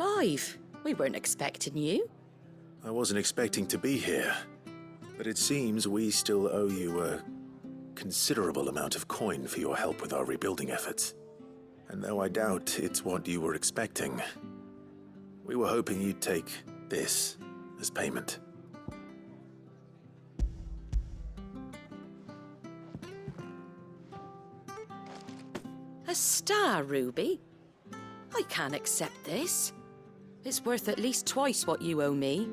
Alive! We weren't expecting you. I wasn't expecting to be here, but it seems we still owe you a considerable amount of coin for your help with our rebuilding efforts. And though I doubt it's what you were expecting, we were hoping you'd take this as payment. A star ruby? I can't accept this. It's worth at least twice what you owe me.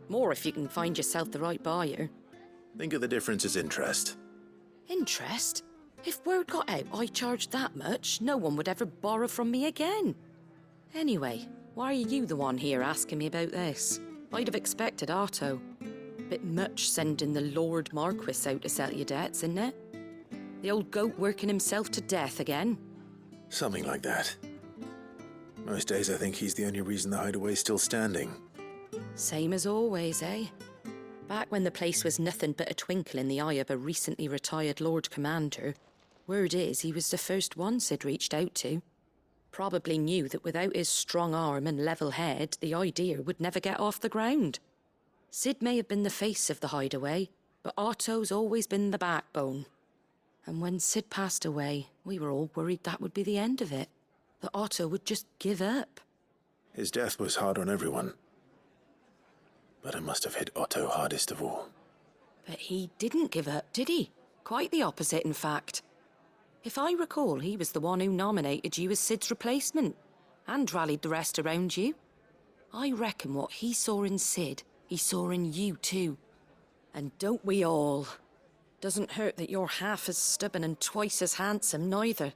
More if you can find yourself the right buyer. Think of the difference as interest. Interest? If word got out I charged that much, no one would ever borrow from me again. Anyway, why are you the one here asking me about this? I'd have expected Otto. Bit much sending the Lord Marquis out to settle your debts, isn't it? The old goat working himself to death again. Something like that. Most days I think he's the only reason the hideaway's still standing. Same as always, eh? Back when the place was nothing but a twinkle in the eye of a recently retired Lord Commander, word is he was the first one Sid reached out to. Probably knew that without his strong arm and level head, the idea would never get off the ground. Sid may have been the face of the hideaway, but Otto's always been the backbone. And when Sid passed away, we were all worried that would be the end of it. That Otto would just give up. His death was hard on everyone. But it must have hit Otto hardest of all. But he didn't give up, did he? Quite the opposite, in fact. If I recall, he was the one who nominated you as Sid's replacement, and rallied the rest around you. I reckon what he saw in Sid, he saw in you too. And don't we all? Doesn't hurt that you're half as stubborn and twice as handsome, neither.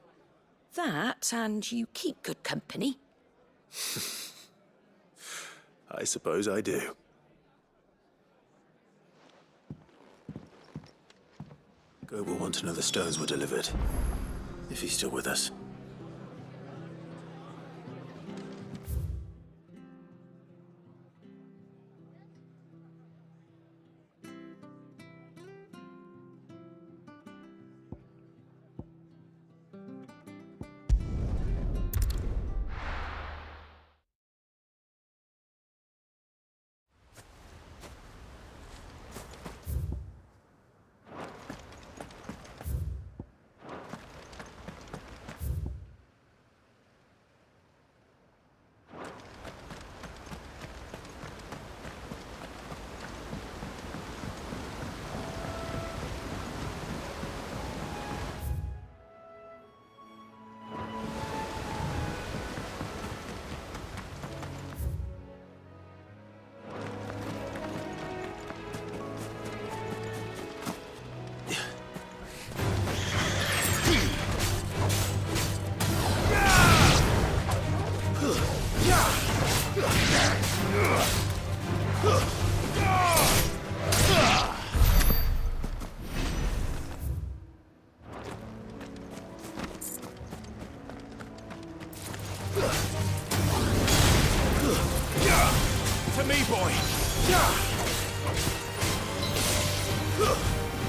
That, and you keep good company. I suppose I do. Go will want to know the stones were delivered, if he's still with us. To me, boy!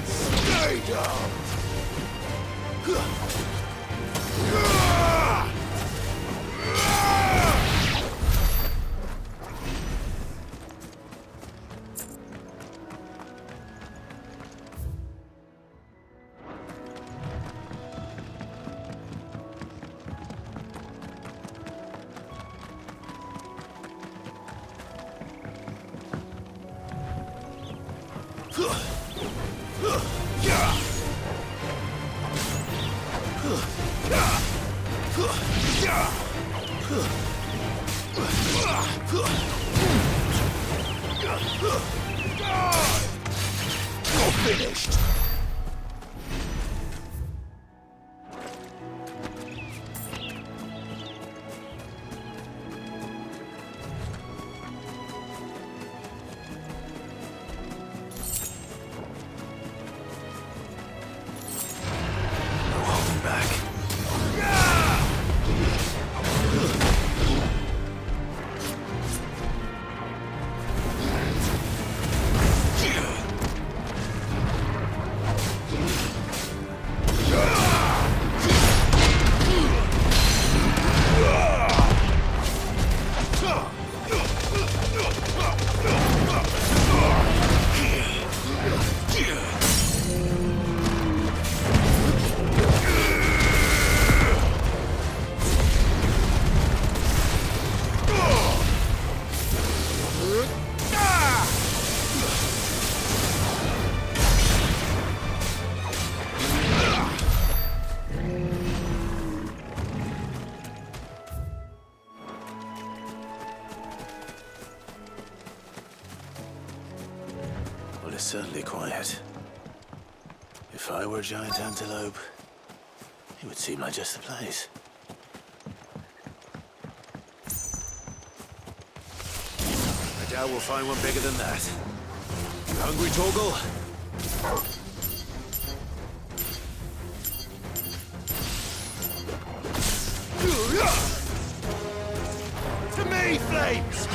Stay down! You're finished! certainly quiet. If I were a giant antelope, it would seem like just the place. I doubt we'll find one bigger than that. You hungry, Torgal? To me, flames!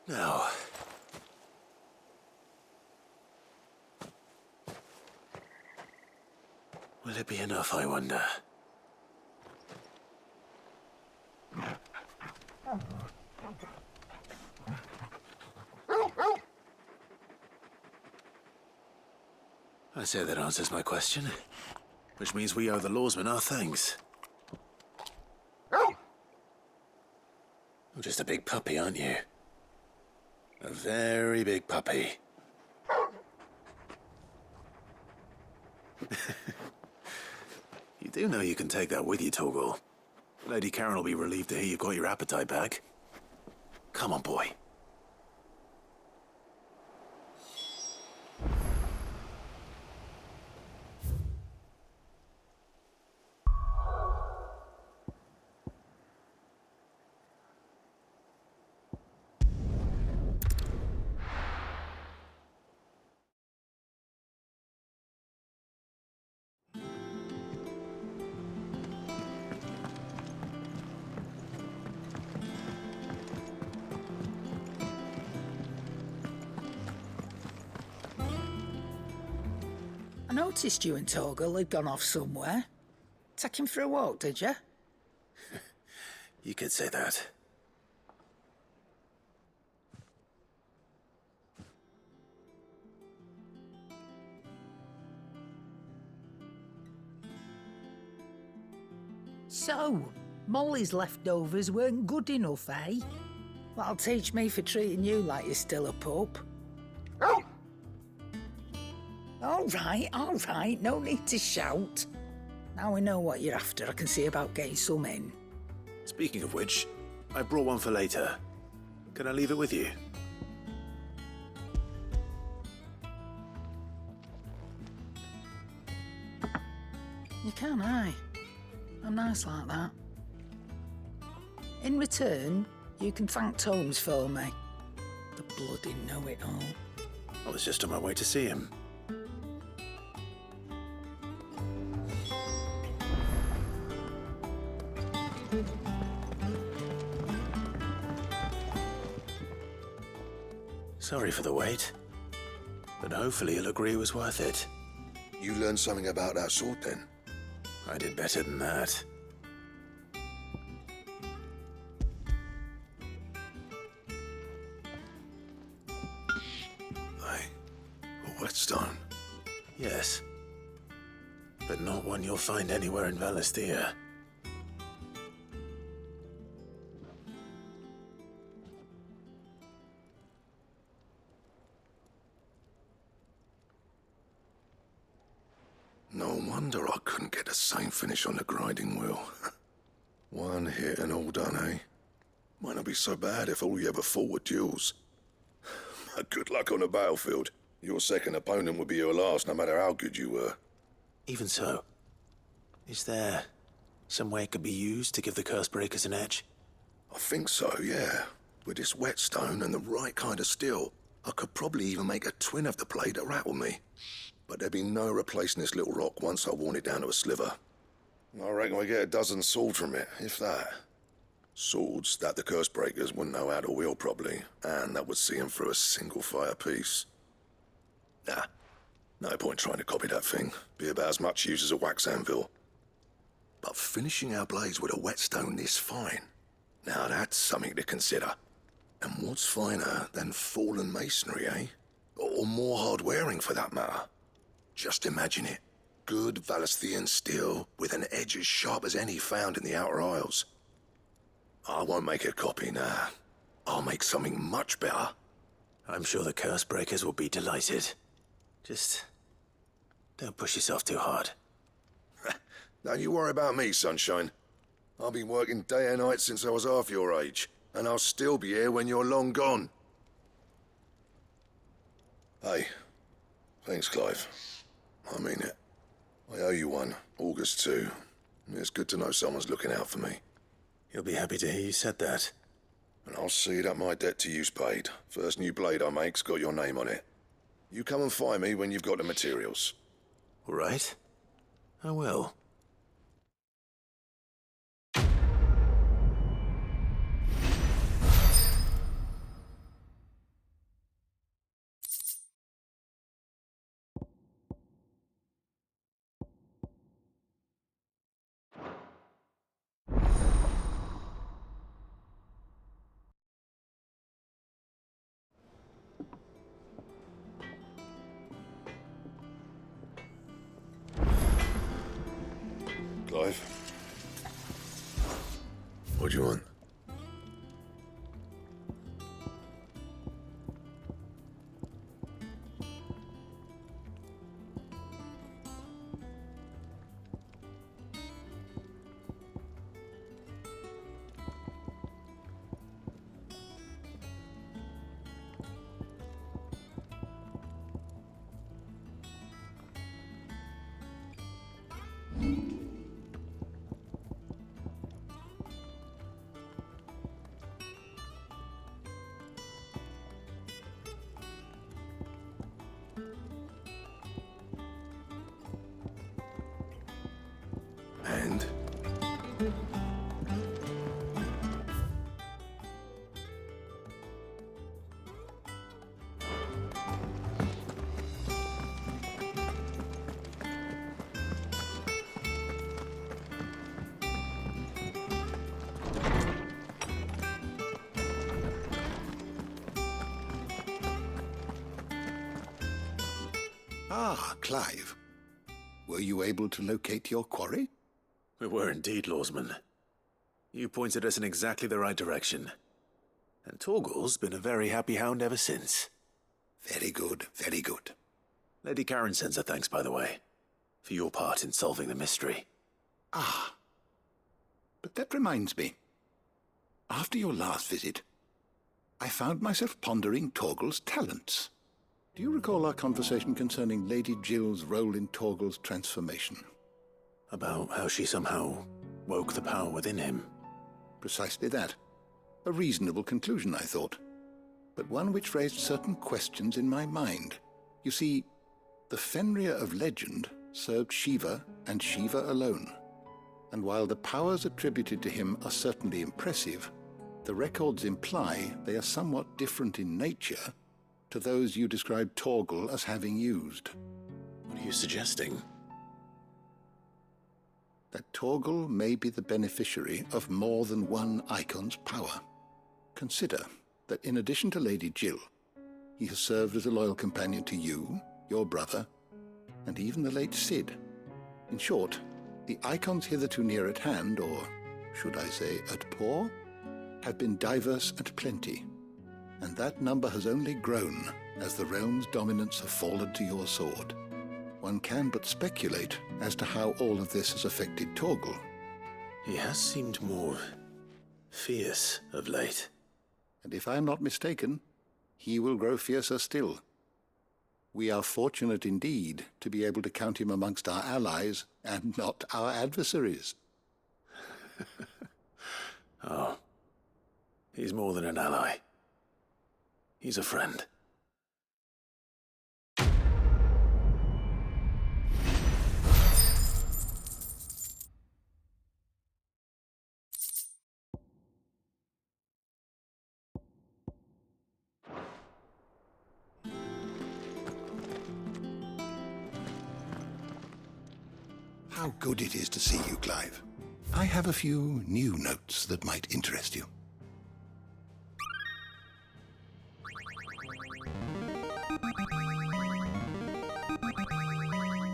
Now, will it be enough, I wonder? I say that answers my question, which means we owe the lawsmen our thanks. You're just a big puppy, aren't you? A very big puppy. You do know you can take that with you, Torgal. Lady Karen will be relieved to hear you've got your appetite back. Come on, boy. I noticed you and Torgal had gone off somewhere. Take him for a walk, did you? You could say that. So, Molly's leftovers weren't good enough, eh? That'll teach me for treating you like you're still a pup. All right, no need to shout. Now we know what you're after, I can see about getting some in. Speaking of which, I brought one for later. Can I leave it with you? You can, aye. I'm nice like that. In return, you can thank Tomes for me. The bloody know-it-all. I was just on my way to see him. Sorry for the wait, but hopefully he'll agree it was worth it. You learned something about that sword, then? I did better than that. A whetstone? Yes, but not one you'll find anywhere in Valisthea. No wonder I couldn't get the same finish on the grinding wheel. One hit and all done, eh? Might not be so bad if all you ever fought were duels. But good luck on the battlefield. Your second opponent would be your last, no matter how good you were. Even so, is there some way it could be used to give the Curse-breakers an edge? I think so, yeah. With this whetstone and the right kind of steel, I could probably even make a twin of the blade to rattle me. But there'd be no replacing this little rock once I worn it down to a sliver. I reckon we get a dozen swords from it, if that. Swords that the curse breakers wouldn't know how to wield properly, and that would see them through a single fire piece. Nah, no point trying to copy that thing. Be about as much use as a wax anvil. But finishing our blades with a whetstone this fine, now that's something to consider. And what's finer than fallen masonry, eh? Or more hard-wearing, for that matter. Just imagine it. Good Valisthian steel with an edge as sharp as any found in the Outer Isles. I won't make a copy, nah. I'll make something much better. I'm sure the curse breakers will be delighted. Just don't push yourself too hard. Don't you worry about me, sunshine. I've been working day and night since I was half your age, and I'll still be here when you're long gone. Hey, thanks, Clive. I mean it. I owe you one, August too. It's good to know someone's looking out for me. You'll be happy to hear you said that. And I'll see that my debt to you's paid. First new blade I make's got your name on it. You come and find me when you've got the materials. All right. I will. Clive? What do you want? And? Ah, Clive. Were you able to locate your quarry? We were indeed, Lawsman. You pointed us in exactly the right direction. And Torgal's been a very happy hound ever since. Very good, very good. Lady Karen sends her thanks, by the way, for your part in solving the mystery. Ah. But that reminds me. After your last visit, I found myself pondering Torgal's talents. Do you recall our conversation concerning Lady Jill's role in Torgal's transformation? About how she somehow woke the power within him. Precisely that. A reasonable conclusion, I thought. But one which raised certain questions in my mind. You see, the Fenrir of legend served Shiva and Shiva alone. And while the powers attributed to him are certainly impressive, the records imply they are somewhat different in nature to those you described Torgal as having used. What are you suggesting? That Torgal may be the beneficiary of more than one icon's power. Consider that in addition to Lady Jill, he has served as a loyal companion to you, your brother, and even the late Cid. In short, the icons hitherto near at hand, or should I say at paw, have been diverse and plenty, and that number has only grown as the realm's dominance have fallen to your sword. One can but speculate as to how all of this has affected Torgal. He has seemed more fierce of late. And if I am not mistaken, he will grow fiercer still. We are fortunate indeed to be able to count him amongst our allies and not our adversaries. Oh, he's more than an ally. He's a friend. How good it is to see you, Clive. I have a few new notes that might interest you.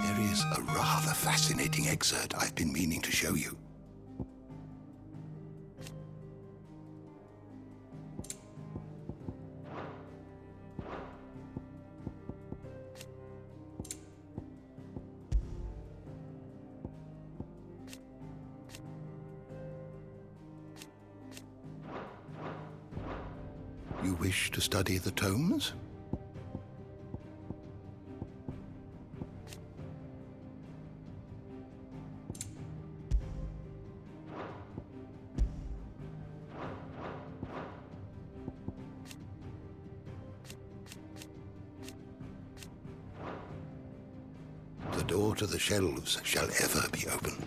There is a rather fascinating excerpt I've been meaning to show you. You wish to study the tomes? The door to the shelves shall ever be open.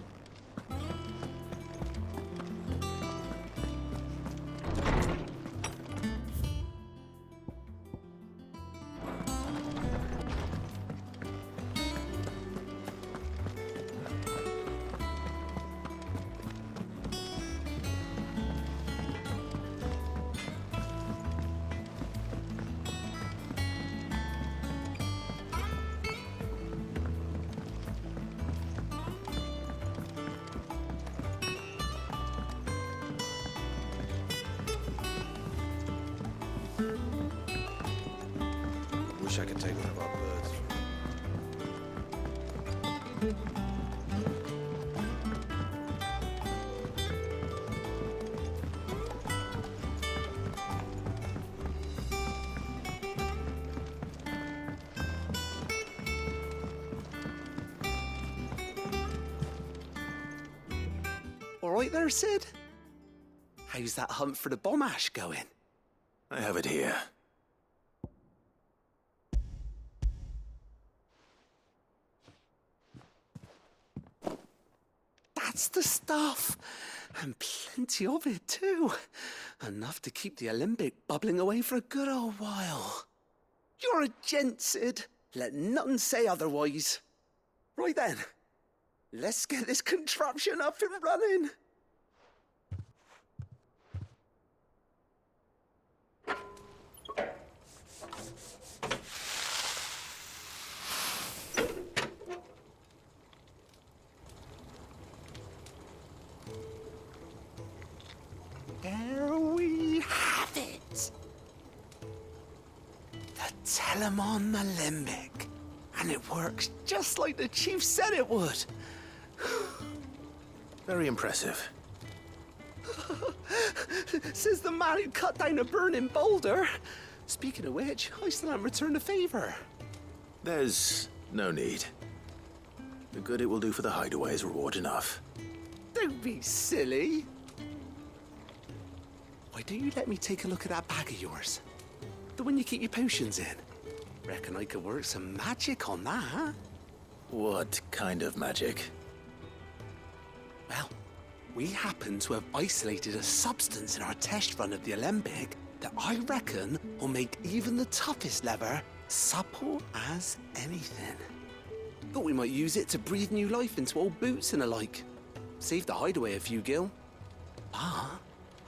Wish I could take one of our birds. All right there, Sid? How's that hunt for the bomb ash going? I have it here. That's the stuff. And plenty of it, too. Enough to keep the Olympic bubbling away for a good old while. You're a gent, Sid. Let nothing say otherwise. Right then, let's get this contraption up and running. There we have it. The Telemon Alembic. And it works just like the chief said it would. Very impressive. Says the man who cut down a burning boulder. Speaking of which, I still haven't returned the favor. There's no need. The good it will do for the hideaway is reward enough. Don't be silly. Why don't you let me take a look at that bag of yours? The one you keep your potions in. Reckon I could work some magic on that, huh? What kind of magic? Well, we happen to have isolated a substance in our test run of the Alembic that I reckon will make even the toughest leather supple as anything. Thought we might use it to breathe new life into old boots and the like. Save the hideaway a few gil. Ah,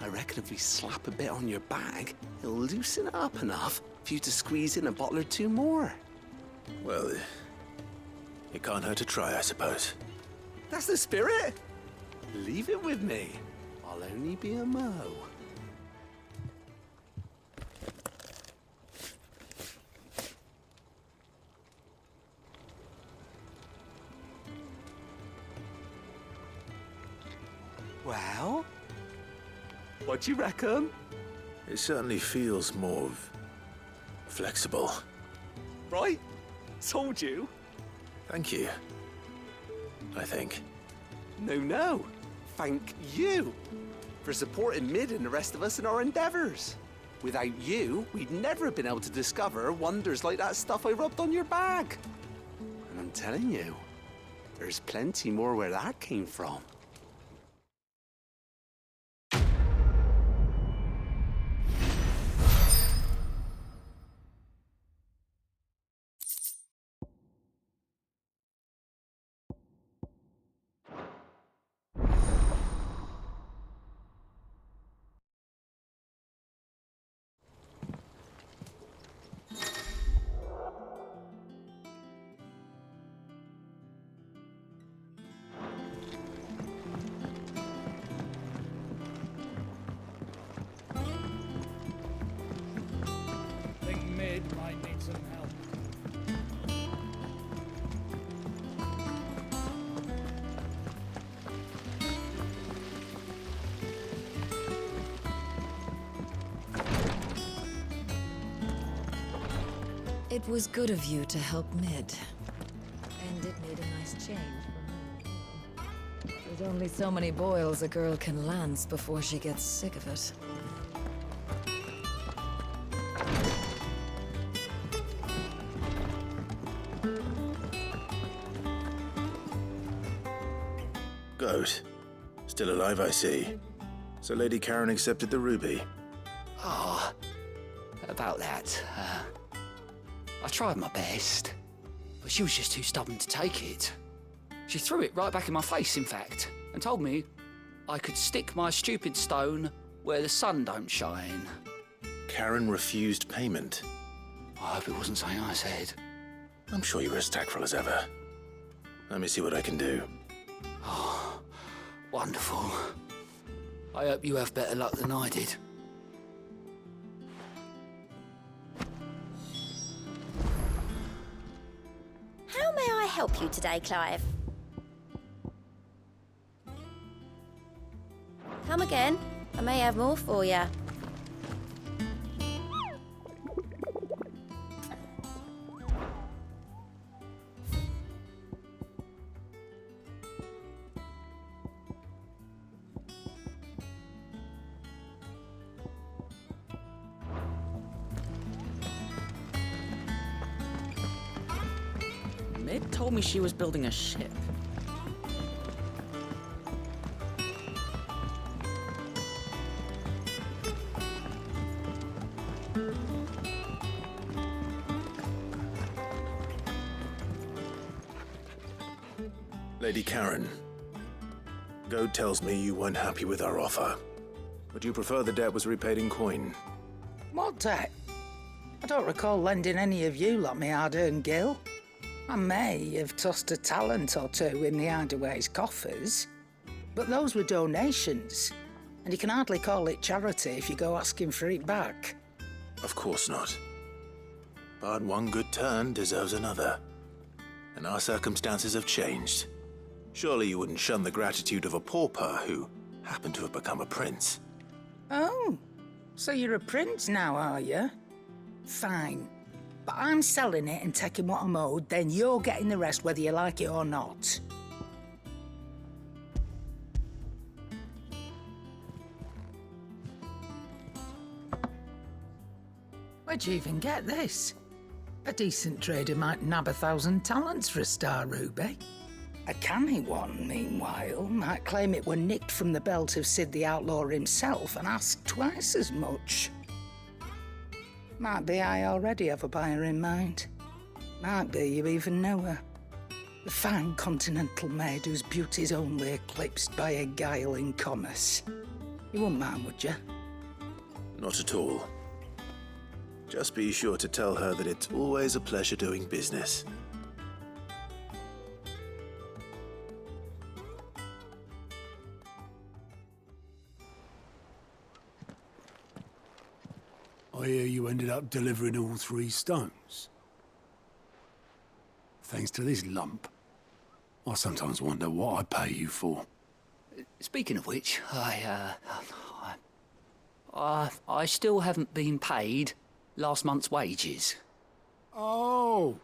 I reckon if we slap a bit on your bag, it'll loosen it up enough for you to squeeze in a bottle or two more. Well, it can't hurt to try, I suppose. That's the spirit. Leave it with me. I'll only be a mo. Well, what do you reckon? It certainly feels more flexible. Right? Told you. Thank you. I think. No. Thank you for supporting Mid and the rest of us in our endeavors. Without you, we'd never have been able to discover wonders like that stuff I rubbed on your bag. And I'm telling you, there's plenty more where that came from. It was good of you to help Mid. And it made a nice change for me. There's only so many boils a girl can lance before she gets sick of it. Good. Still alive, I see. So Lady Karen accepted the ruby. Oh, about that. I tried my best, but she was just too stubborn to take it. She threw it right back in my face, in fact, and told me I could stick my stupid stone where the sun don't shine. Karen refused payment. I hope it wasn't something I said. I'm sure you're as tactful as ever. Let me see what I can do. Oh, wonderful. I hope you have better luck than I did. How may I help you today, Clive? Come again. I may have more for you. Mid told me she was building a ship. Lady Karen, Goad tells me you weren't happy with our offer. Would you prefer the debt was repaid in coin? What debt? I don't recall lending any of you lot me hard-earned gil. I may have tossed a talent or two in the Hideaway's coffers, but those were donations, and you can hardly call it charity if you go asking for it back. Of course not. But one good turn deserves another. And our circumstances have changed. Surely you wouldn't shun the gratitude of a pauper who happened to have become a prince. Oh, so you're a prince now, are you? Fine. But I'm selling it and taking what I'm owed, then you're getting the rest whether you like it or not. Where'd you even get this? A decent trader might nab 1,000 talents for a star ruby. A canny one, meanwhile, might claim it were nicked from the belt of Sid the Outlaw himself and ask twice as much. Might be I already have a buyer in mind. Might be you even know her. The fine continental maid whose beauty's only eclipsed by a guile in commerce. You wouldn't mind, would you? Not at all. Just be sure to tell her that it's always a pleasure doing business. I hear you ended up delivering all 3 stones. Thanks to this lump. I sometimes wonder what I pay you for. Speaking of which, I still haven't been paid last month's wages. Oh,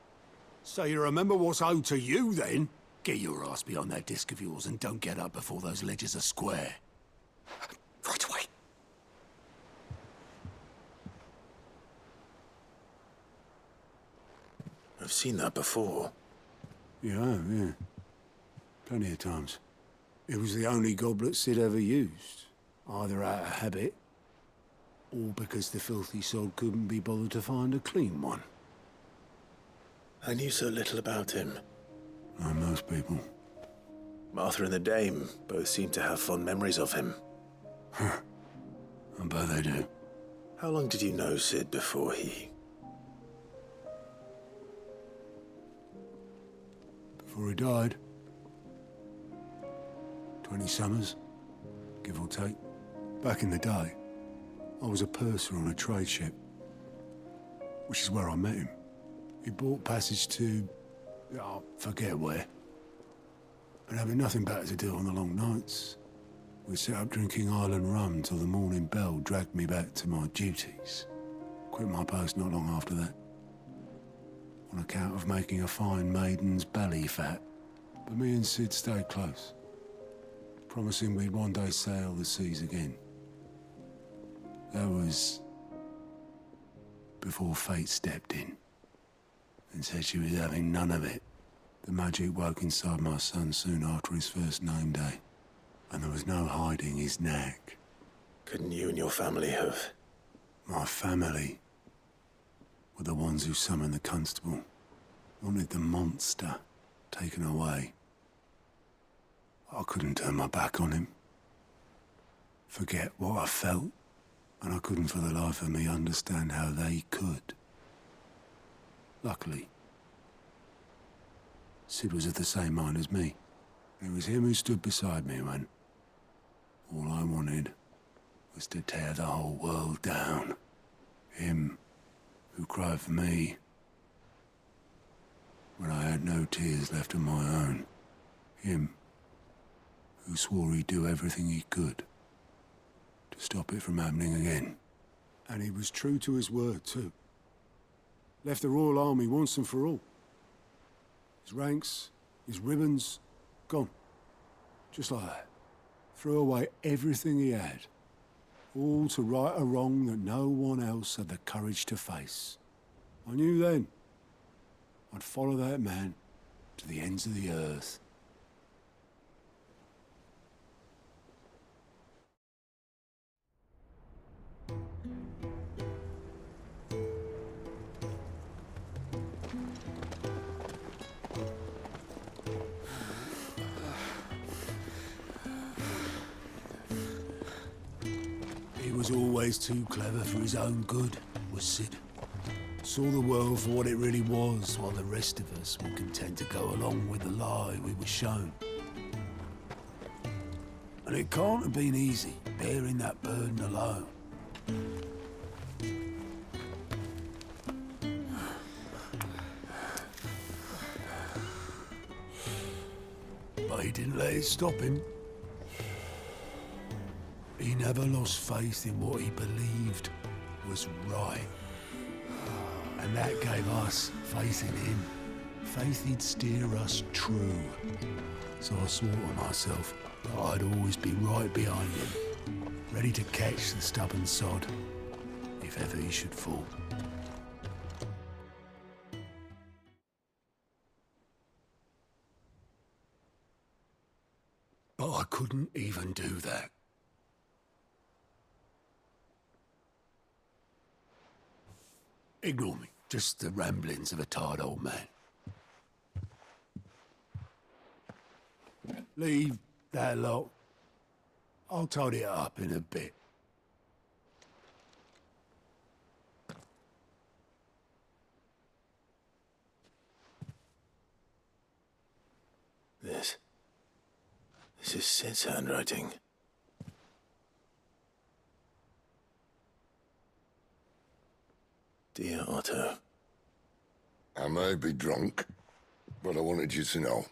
so you remember what's owed to you then? Get your ass behind that disc of yours and don't get up before those ledgers are square. Right away. I've seen that before. Yeah. Plenty of times. It was the only goblet Sid ever used. Either out of habit, or because the filthy sod couldn't be bothered to find a clean one. I knew so little about him. Like most people. Martha and the Dame both seem to have fond memories of him. I bet they do. How long did you know Sid before he... Before he died. 20 summers, give or take. Back in the day, I was a purser on a trade ship, which is where I met him. He bought passage to... I forget where. But having nothing better to do on the long nights, we set up drinking island rum till the morning bell dragged me back to my duties. Quit my post not long after that. on account of making a fine maiden's belly fat. But me and Sid stayed close, promising we'd one day sail the seas again. That was before fate stepped in and said she was having none of it. The magic woke inside my son soon after his first name day, and there was no hiding his knack. Couldn't you and your family have? My family were the ones who summoned the constable, wanted the monster taken away. I couldn't turn my back on him, forget what I felt, and I couldn't for the life of me understand how they could. Luckily, Sid was of the same mind as me. It was him who stood beside me when all I wanted was to tear the whole world down. Him who cried for me when I had no tears left of my own. Him who swore he'd do everything he could to stop it from happening again. And he was true to his word, too. Left the Royal Army once and for all. His ranks, his ribbons, gone. Just like that. Threw away everything he had. All to right a wrong that no one else had the courage to face. I knew then I'd follow that man to the ends of the earth. He was always too clever for his own good, was Sid. Saw the world for what it really was, while the rest of us were content to go along with the lie we were shown. And it can't have been easy, bearing that burden alone. But he didn't let it stop him. He never lost faith in what he believed was right. And that gave us faith in him. Faith he'd steer us true. So I swore to myself that I'd always be right behind him, ready to catch the stubborn sod, if ever he should fall. But I couldn't even do that. Ignore me. Just the ramblings of a tired old man. Leave that lot. I'll tidy it up in a bit. This is Sid's handwriting. Dear Otto. I may be drunk, but I wanted you to know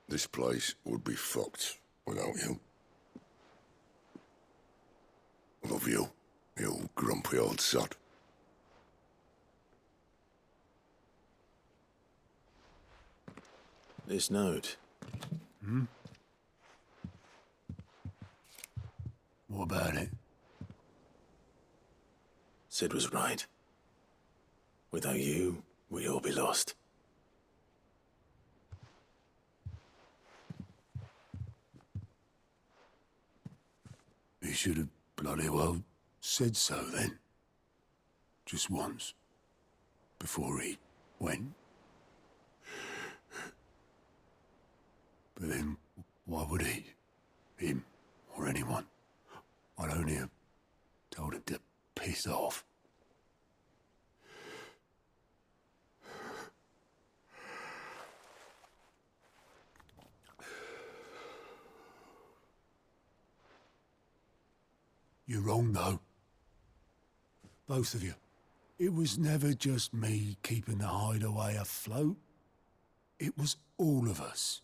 this place would be fucked without you. Love you, you grumpy old sod. This note. What about it? Sid was right. Without you, we'd all be lost. He should have bloody well said so then. Just once. Before he went. But then, why would he? Him, or anyone? I'd only have told him to piss off. You're wrong, though. Both of you. It was never just me keeping the hideaway afloat. It was all of us.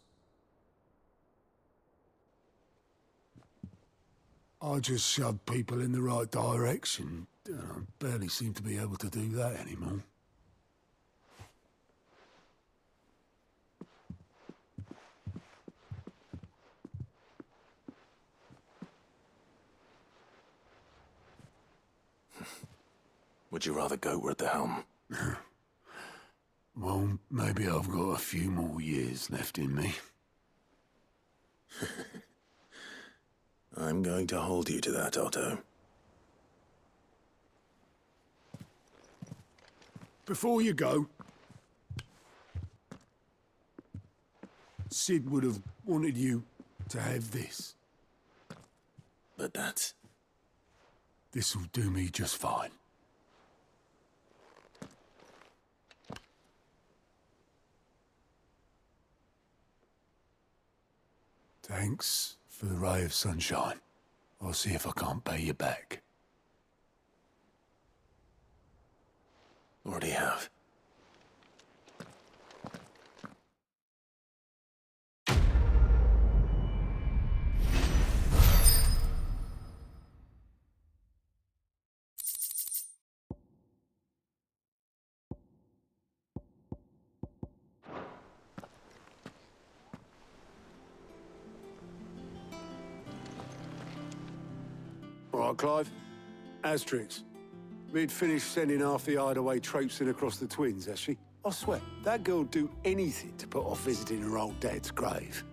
I just shoved people in the right direction. I barely seem to be able to do that anymore. would you rather go at the helm? Well, maybe I've got a few more years left in me. I'm going to hold you to that, Otto. Before you go, Sid would have wanted you to have this. But that's... This'll do me just fine. Thanks for the ray of sunshine. I'll see if I can't pay you back. Already have. All right, Clive. Asterix. We'd finished sending half the hideaway traipsing across the twins, has she? I swear, that girl'd do anything to put off visiting her old dad's grave.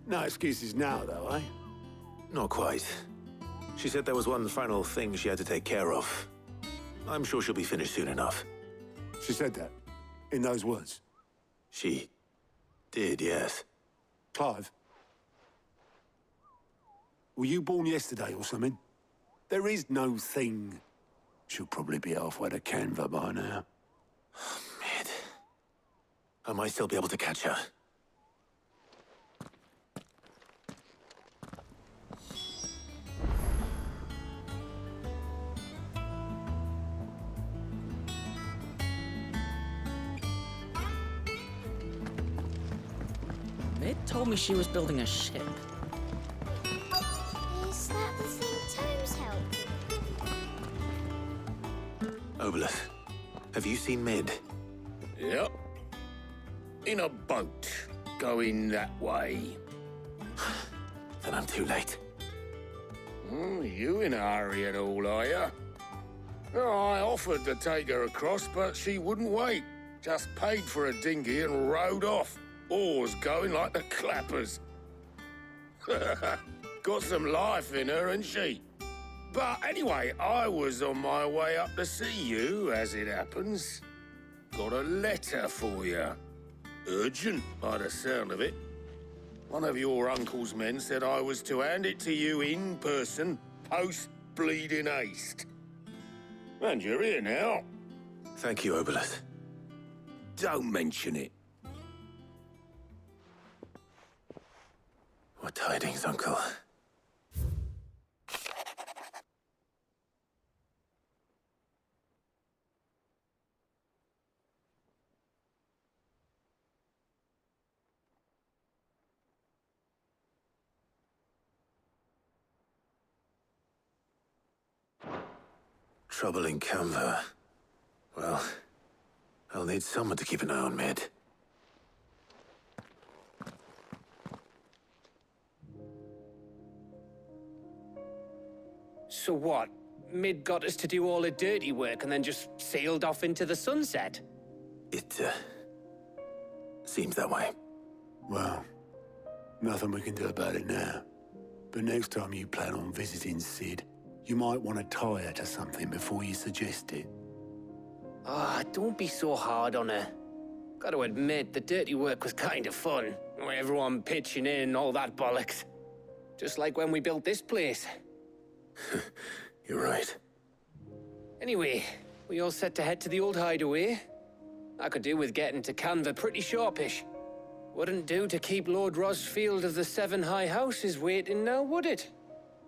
No excuses now, though, eh? Not quite. She said there was one final thing she had to take care of. I'm sure she'll be finished soon enough. She said that? In those words? She did, yes. Clive? Were you born yesterday or something? There is no thing. She'll probably be halfway to Canva by now. Mid. I might still be able to catch her. Mid told me she was building a ship. Is that the thing Tomes helped? Obelith, have you seen Mid? Yep. In a boat, going that way. Then I'm too late. You in a hurry and all, are you? I offered to take her across, but she wouldn't wait. Just paid for a dinghy and rowed off. Oars going like the clappers. Got some life in her, ain't she? But anyway, I was on my way up to see you, as it happens. Got a letter for you. Urgent, by the sound of it. One of your uncle's men said I was to hand it to you in person, post-bleeding haste. And you're here now. Thank you, Obelith. Don't mention it. What tidings, Uncle? Trouble in Canva. Well, I'll need someone to keep an eye on Mid. So what? Mid got us to do all the dirty work and then just sailed off into the sunset? It, seems that way. Well, nothing we can do about it now. But next time you plan on visiting Sid, you might want to tie her to something before you suggest it. Ah, don't be so hard on her. Gotta admit, the dirty work was kind of fun. Everyone pitching in, all that bollocks. Just like when we built this place. You're right. Anyway, we all set to head to the old hideaway. I could do with getting to Canva pretty sharpish. Wouldn't do to keep Lord Rosfield of the Seven High Houses waiting now, would it?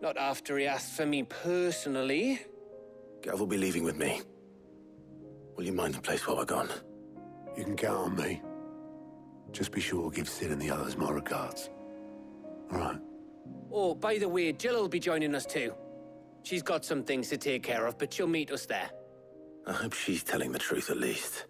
Not after he asked for me personally. Gav will be leaving with me. Will you mind the place while we're gone? You can count on me. Just be sure to give Sid and the others my regards. All right. Oh, by the way, Jill will be joining us too. She's got some things to take care of, but she'll meet us there. I hope she's telling the truth at least.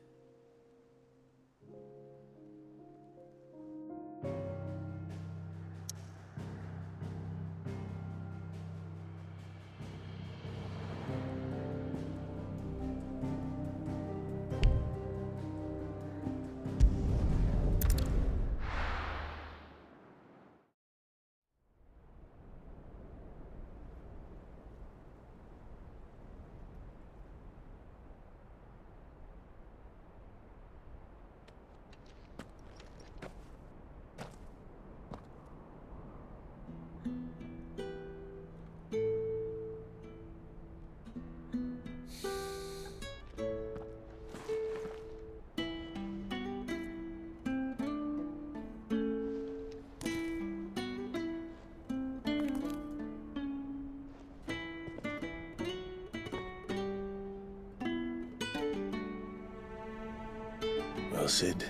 well, Sid.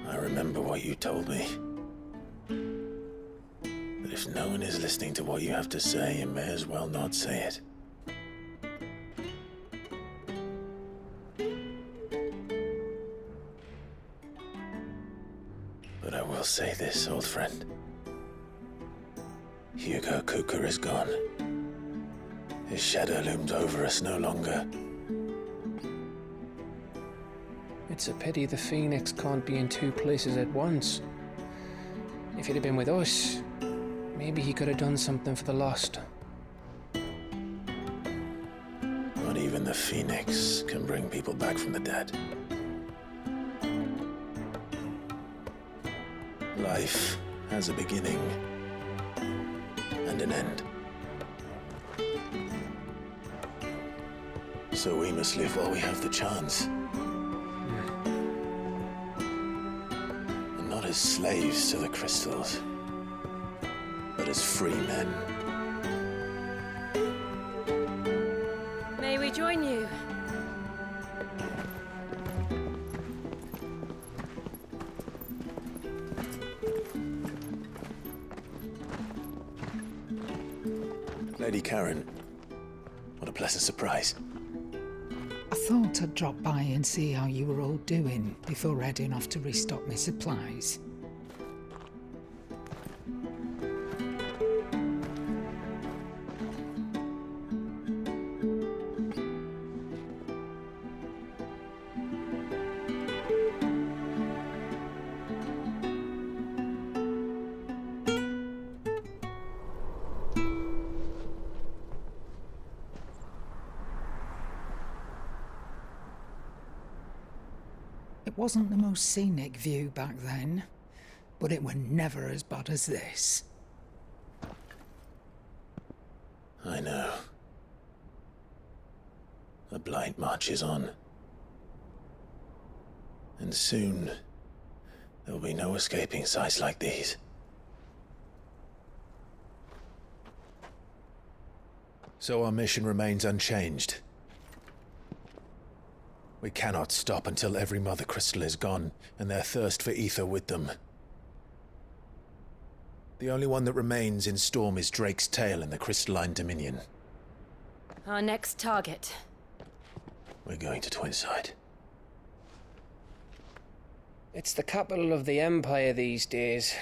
I remember what you told me. But if no one is listening to what you have to say, you may as well not say it. But I will say this, old friend. Hugo Cooker is gone. His shadow looms over us no longer. It's a pity the Phoenix can't be in two places at once. If he'd have been with us, maybe he could have done something for the Lost. Not even the Phoenix can bring people back from the dead. Life has a beginning and an end. So we must live while we have the chance. And not as slaves to the crystals, but as free men. May we join you? Lady Karen, what a pleasant surprise. I thought I'd drop by and see how you were all doing before heading off to restock my supplies. It wasn't the most scenic view back then, but it were never as bad as this. I know. The blight marches on. And soon, there'll be no escaping sights like these. So our mission remains unchanged. We cannot stop until every Mother Crystal is gone, and their thirst for ether with them. The only one that remains in Storm is Drake's tail in the Crystalline Dominion. Our next target. We're going to Twinside. It's the capital of the Empire these days.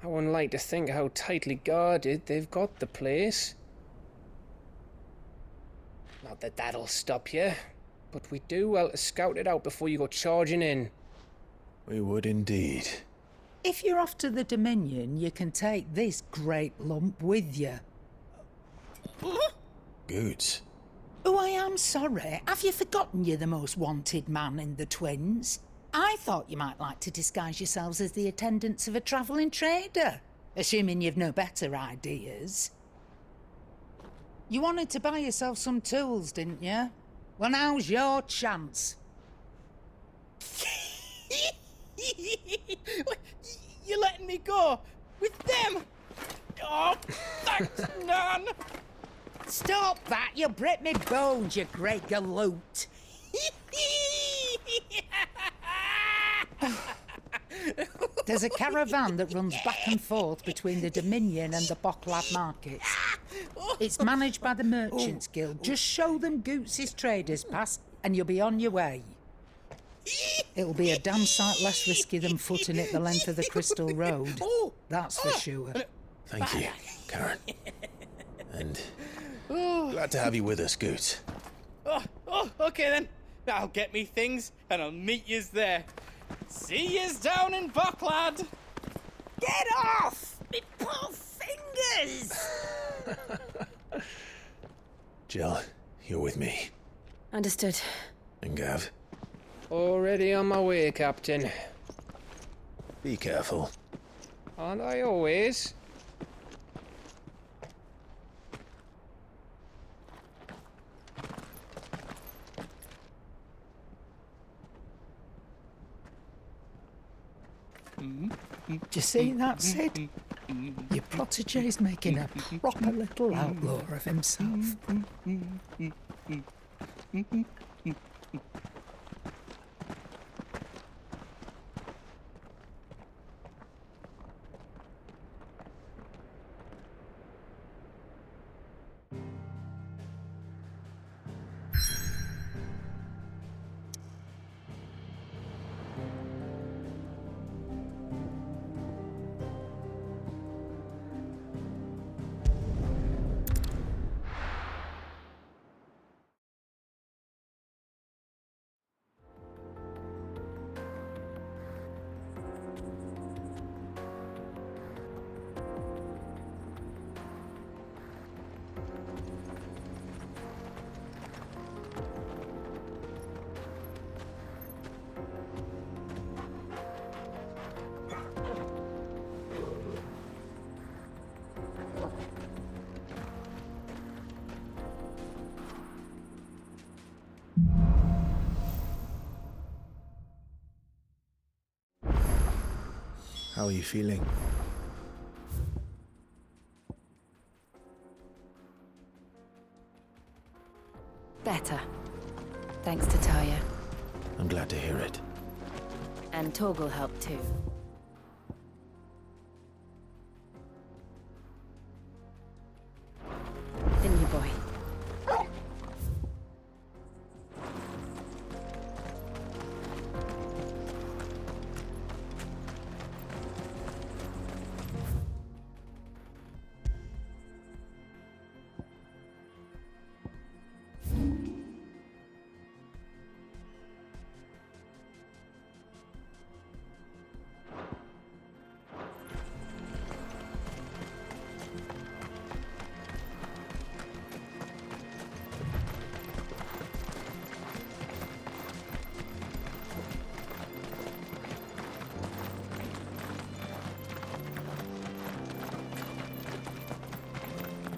I wouldn't like to think how tightly guarded they've got the place. Not that that'll stop you, but we do well to scout it out before you go charging in. We would indeed. If you're off to the Dominion, you can take this great lump with you. Goods. Oh, I am sorry. Have you forgotten you're the most wanted man in the Twins? I thought you might like to disguise yourselves as the attendants of a travelling trader, assuming you've no better ideas. You wanted to buy yourself some tools, didn't you? Well, now's your chance. You're letting me go? With them? Oh, thanks, Nan! Stop that! You'll break me bones, you great galoot! There's a caravan that runs back and forth between the Dominion and the Bocklad markets. It's managed by the Merchants Guild. Just show them Goots' traders pass and you'll be on your way. It'll be a damn sight less risky than footing it the length of the Crystal Road. That's for sure. Thank you, Karen. And glad to have you with us, Goots. Okay then. I'll get me things and I'll meet yous there. See yous down in Bocklad. Get off! Me poor fingers! Jill, you're with me. Understood. And Gav? Already on my way, Captain. Be careful. Aren't I always? Do you see that, Sid? Your protégé's making a proper little outlaw of himself. How are you feeling? Better. Thanks to Taya. I'm glad to hear it. And Torgal helped too. Didn't you, boy?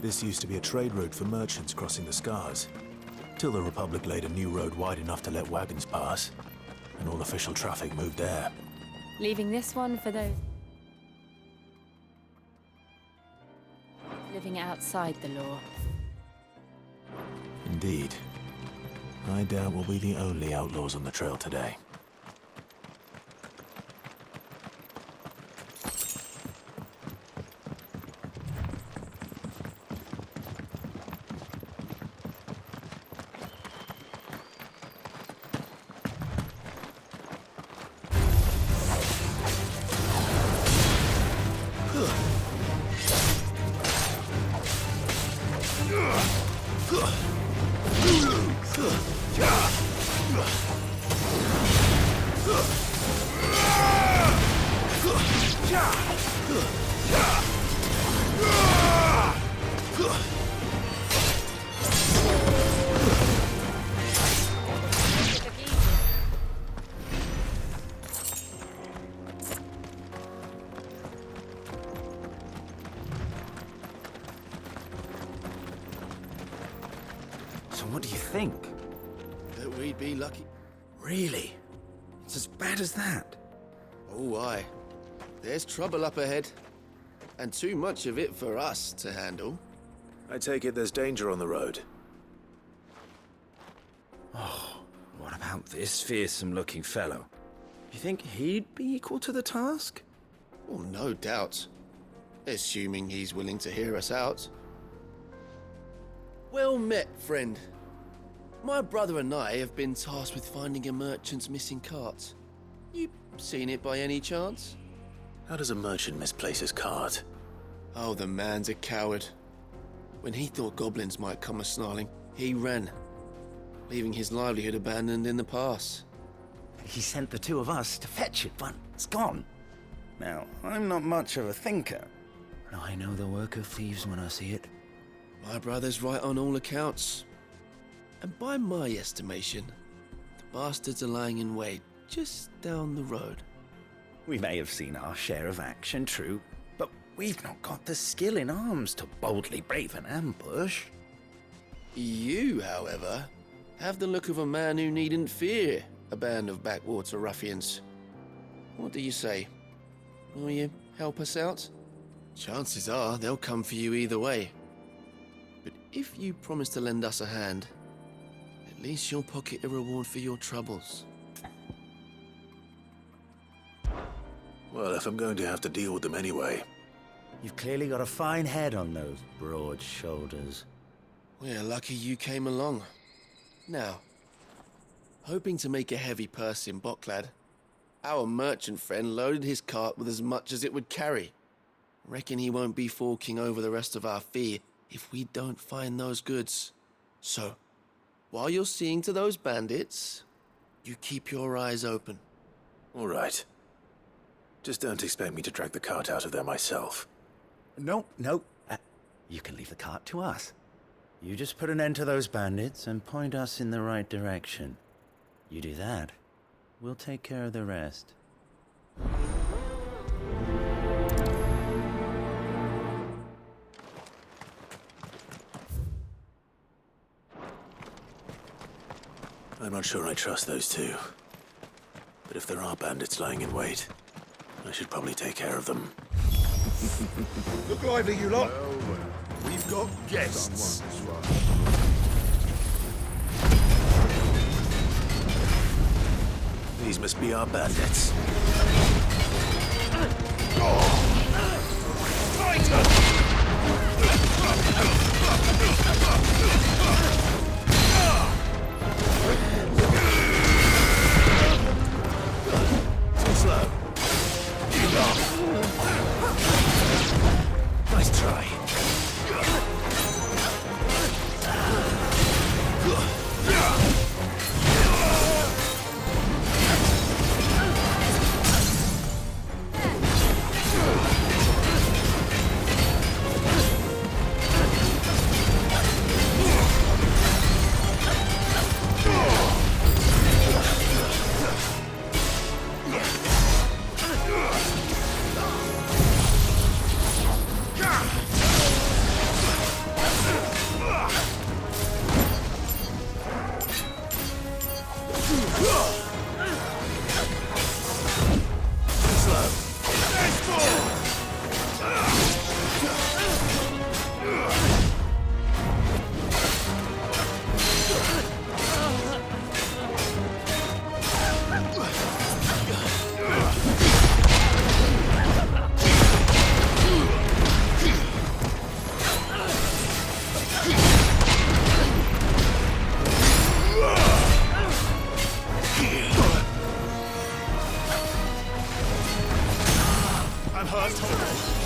This used to be a trade route for merchants crossing the Scars, till the Republic laid a new road wide enough to let wagons pass, and all official traffic moved there. Leaving this one for those living outside the law. Indeed. I doubt we'll be the only outlaws on the trail today. So what do you think? That we'd be lucky. Really? It's as bad as that? Oh, aye. There's trouble up ahead. And too much of it for us to handle. I take it there's danger on the road. Oh, what about this fearsome-looking fellow? You think he'd be equal to the task? Well, no doubt. Assuming he's willing to hear us out. Well met, friend. My brother and I have been tasked with finding a merchant's missing cart. You seen it by any chance? How does a merchant misplace his cart? Oh, the man's a coward. When he thought goblins might come a-snarling, he ran, leaving his livelihood abandoned in the pass. He sent the two of us to fetch it, but it's gone. Now, I'm not much of a thinker, but I know the work of thieves when I see it. My brother's right on all accounts. And by my estimation, the bastards are lying in wait just down the road. We may have seen our share of action, true, but we've not got the skill in arms to boldly brave an ambush. You, however, have the look of a man who needn't fear a band of backwater ruffians. What do you say? Will you help us out? Chances are they'll come for you either way. But if you promise to lend us a hand, at least you'll pocket a reward for your troubles. Well, if I'm going to have to deal with them anyway. You've clearly got a fine head on those broad shoulders. We're lucky you came along. Now, hoping to make a heavy purse in Bocklad, our merchant friend loaded his cart with as much as it would carry. Reckon he won't be forking over the rest of our fee if we don't find those goods. So, while you're seeing to those bandits, you keep your eyes open. All right. Just don't expect me to drag the cart out of there myself. No. You can leave the cart to us. You just put an end to those bandits and point us in the right direction. You do that, we'll take care of the rest. I'm not sure I trust those two. But if there are bandits lying in wait, I should probably take care of them. Look lively, you lot. We've got guests. These must be our bandits. Too slow. Nice try.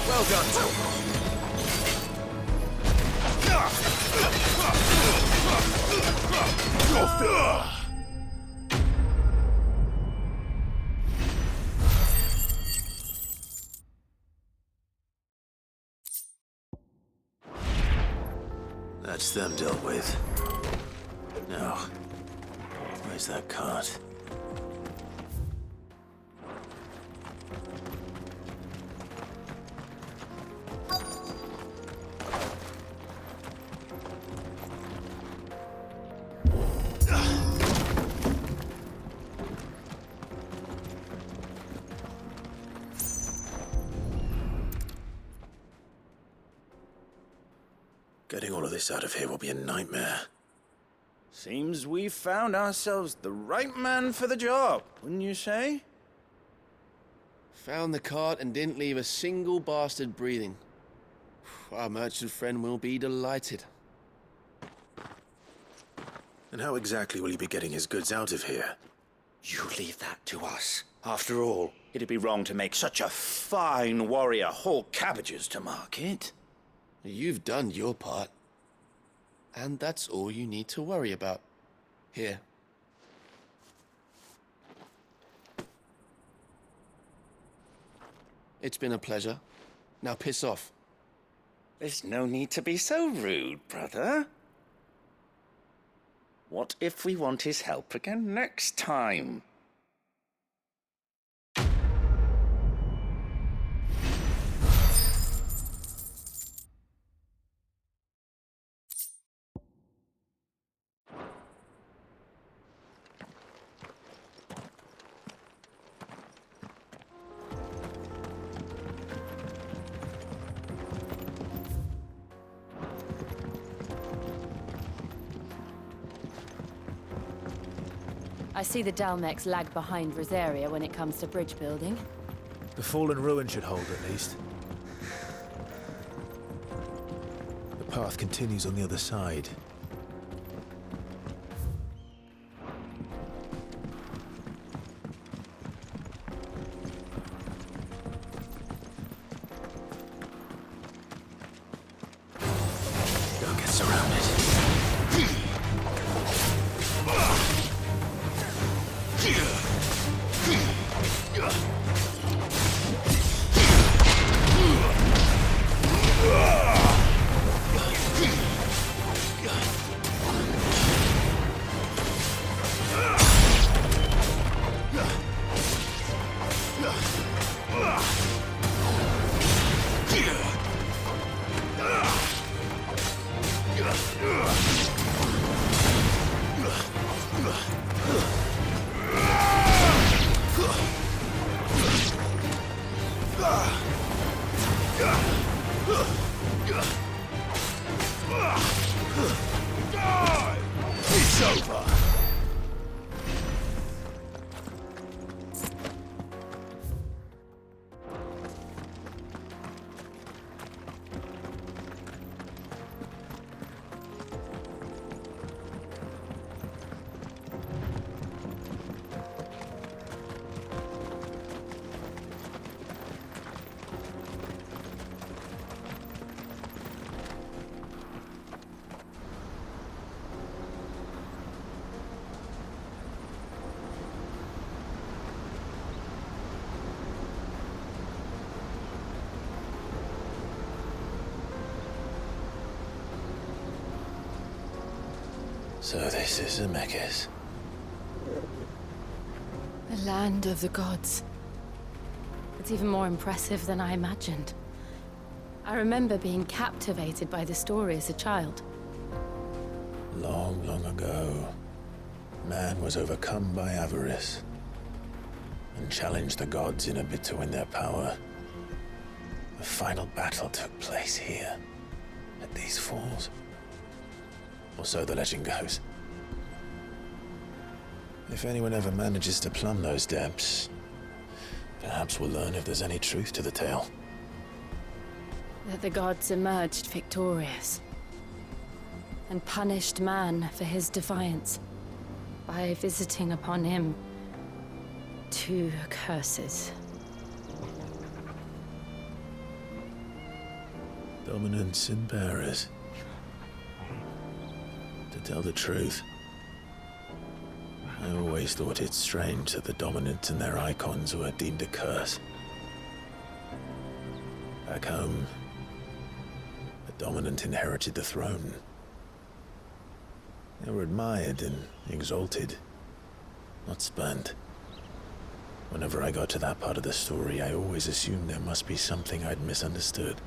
Well done, That's them dealt with. Now, where's that cart? Getting all of this out of here will be a nightmare. Seems we've found ourselves the right man for the job, wouldn't you say? Found the cart and didn't leave a single bastard breathing. Our merchant friend will be delighted. And how exactly will he be getting his goods out of here? You leave that to us. After all, it'd be wrong to make such a fine warrior haul cabbages to market. You've done your part. And that's all you need to worry about. Here. It's been a pleasure. Now piss off. There's no need to be so rude, brother. What if we want his help again next time? I see the Dalmex lag behind Rosaria when it comes to bridge building. The fallen ruin should hold, at least. The path continues on the other side. Don't get surrounded. So this is Zemeckis. The land of the gods. It's even more impressive than I imagined. I remember being captivated by the story as a child. Long, long ago, man was overcome by avarice and challenged the gods in a bid to win their power. The final battle took place here, at these falls. Or so the legend goes. If anyone ever manages to plumb those depths, perhaps we'll learn if there's any truth to the tale. That the gods emerged victorious and punished man for his defiance by visiting upon him 2 curses. Dominance and bearers. To tell the truth, I always thought it strange that the dominant and their icons were deemed a curse. Back home, the dominant inherited the throne. They were admired and exalted, not spurned. Whenever I got to that part of the story, I always assumed there must be something I'd misunderstood.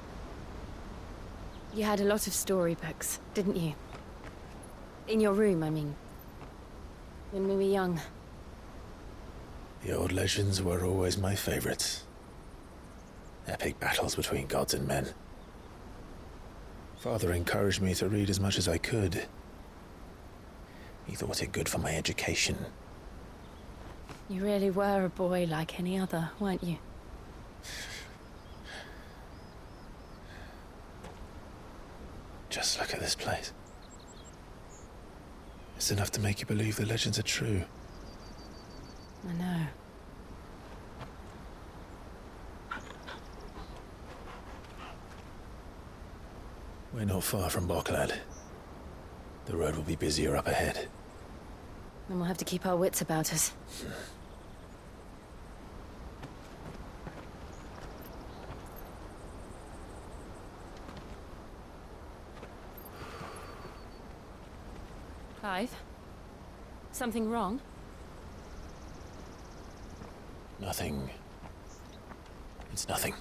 You had a lot of storybooks, didn't you? In your room, I mean. When we were young. The old legends were always my favorites. Epic battles between gods and men. Father encouraged me to read as much as I could. He thought it good for my education. You really were a boy like any other, weren't you? Just look at this place. It's enough to make you believe the legends are true. I know. We're not far from Boklad. The road will be busier up ahead. Then we'll have to keep our wits about us. Clive? Something wrong? Nothing. It's nothing.